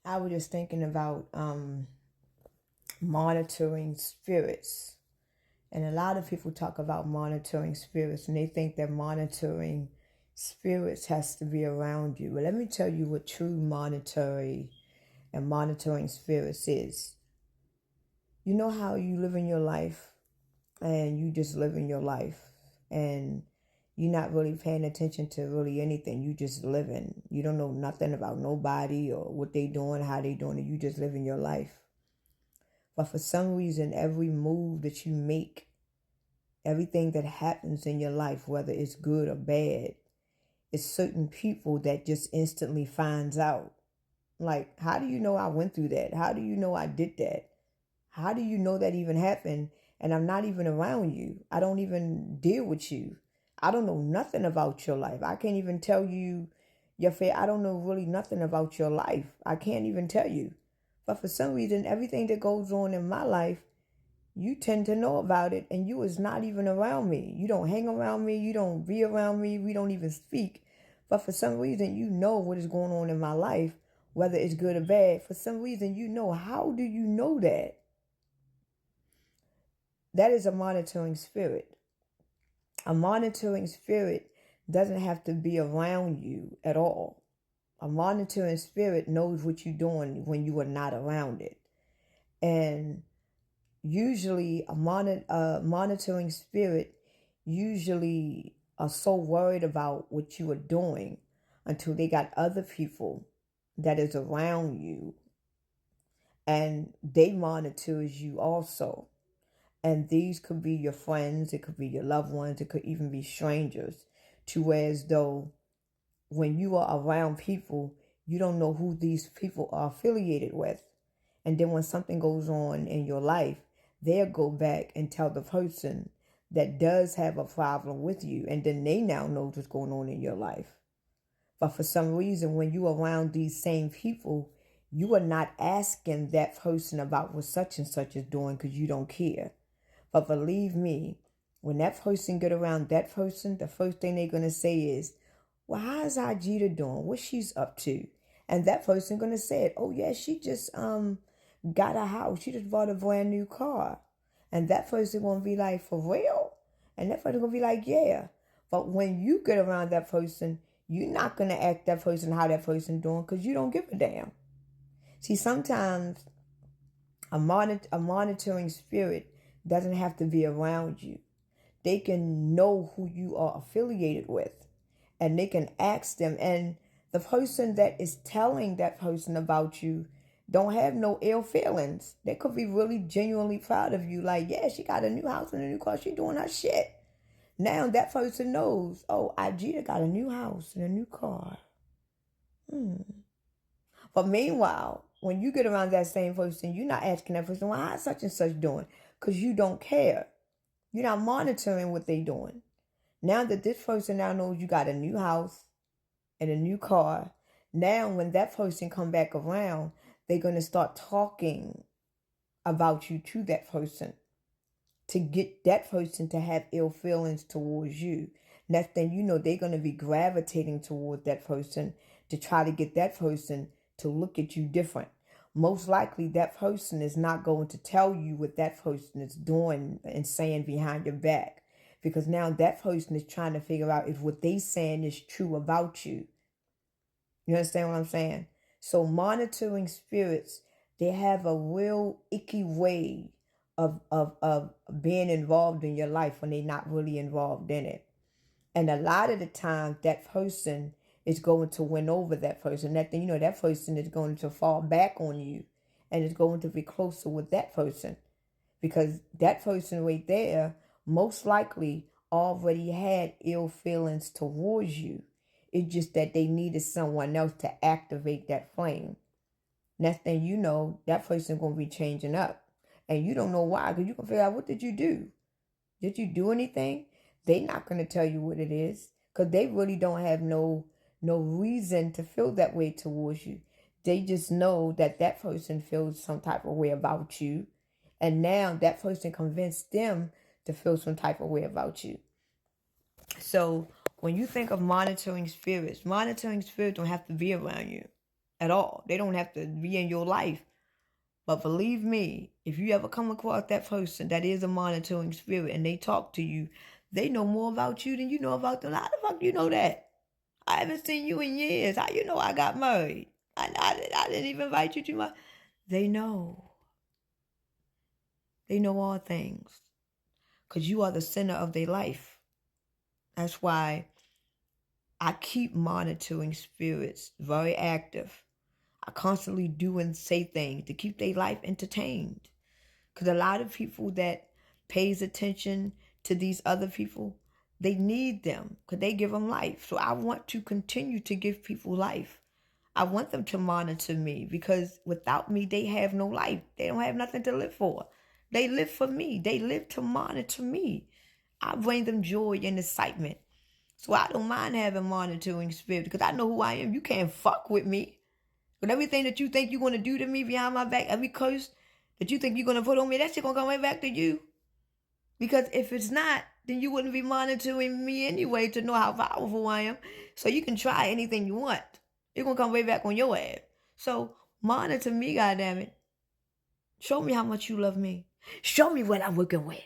I was just thinking about monitoring spirits. And a lot of people talk about monitoring spirits and they think that monitoring spirits has to be around you. But let me tell you what true monitoring spirits is. You know how you live in your life and you just live in your life and you're not really paying attention to really anything. You just living. You don't know nothing about nobody or what they doing, how they doing it. You just living your life. But for some reason, every move that you make, everything that happens in your life, whether it's good or bad, it's certain people that just instantly finds out. Like, how do you know I went through that? How do you know I did that? How do you know that even happened? And I'm not even around you. I don't even deal with you. I don't know nothing about your life. I can't even tell you your fate. I don't know really nothing about your life. I can't even tell you. But for some reason, everything that goes on in my life, you tend to know about it, and you is not even around me. You don't hang around me. You don't be around me. We don't even speak. But for some reason, you know what is going on in my life, whether it's good or bad. For some reason, you know. How do you know that? That is a monitoring spirit. A monitoring spirit doesn't have to be around you at all. A monitoring spirit knows what you're doing when you are not around it. And usually monitoring spirit usually are so worried about what you are doing until they got other people that is around you and they monitors you also. And these could be your friends, it could be your loved ones, it could even be strangers. To where as though when you are around people, you don't know who these people are affiliated with. And then when something goes on in your life, they'll go back and tell the person that does have a problem with you. And then they now know what's going on in your life. But for some reason, when you are around these same people, you are not asking that person about what such and such is doing because you don't care. But believe me, when that person get around that person, the first thing they're going to say is, well, how's Ajita doing? What she's up to? And that person going to say it. Oh, yeah, she just got a house. She just bought a brand new car. And that person going to be like, for real? And that person going to be like, yeah. But when you get around that person, you're not going to ask that person how that person doing because you don't give a damn. See, sometimes a monitoring spirit doesn't have to be around you. They can know who you are affiliated with and they can ask them. And the person that is telling that person about you don't have no ill feelings. They could be really genuinely proud of you. Like, yeah, she got a new house and a new car. She doing her shit. Now that person knows, oh, Ajita got a new house and a new car. But meanwhile, when you get around that same person, you're not asking that person, well, how's such and such doing? Because you don't care. You're not monitoring what they're doing. Now that this person now knows you got a new house and a new car, now when that person come back around, they're going to start talking about you to that person to get that person to have ill feelings towards you. Next thing you know, they're going to be gravitating towards that person to try to get that person to look at you different. Most likely that person is not going to tell you what that person is doing and saying behind your back. Because now that person is trying to figure out if what they saying is true about you. You understand what I'm saying? So monitoring spirits, they have a real icky way of being involved in your life when they're not really involved in it. And a lot of the time that person is going to win over that person. That thing, that person is going to fall back on you and is going to be closer with that person. Because that person right there most likely already had ill feelings towards you. It's just that they needed someone else to activate that flame. Next thing you know, that person going to be changing up. And you don't know why, because you can figure out, what did you do? Did you do anything? They not going to tell you what it is, because they really don't have no reason to feel that way towards you. They just know that that person feels some type of way about you. And now that person convinced them to feel some type of way about you. So when you think of monitoring spirits don't have to be around you. at all. They don't have to be in your life. But believe me, if you ever come across that person that is a monitoring spirit and they talk to you, they know more about you than you know about them. How the fuck you know that? I haven't seen you in years. How you know I got married? I didn't even invite you to my... They know. They know all things. Because you are the center of their life. That's why I keep monitoring spirits very active. I constantly do and say things to keep their life entertained. Because a lot of people that pays attention to these other people, they need them because they give them life. So I want to continue to give people life. I want them to monitor me because without me, they have no life. They don't have nothing to live for. They live for me. They live to monitor me. I bring them joy and excitement. So I don't mind having monitoring spirit because I know who I am. You can't fuck with me. But everything that you think you're going to do to me behind my back, every curse that you think you're going to put on me, that shit going to come right back to you. Because if it's not, then you wouldn't be monitoring me anyway to know how powerful I am. So you can try anything you want. It's going to come right back on your ass. So monitor me, goddammit. Show me how much you love me. Show me what I'm working with.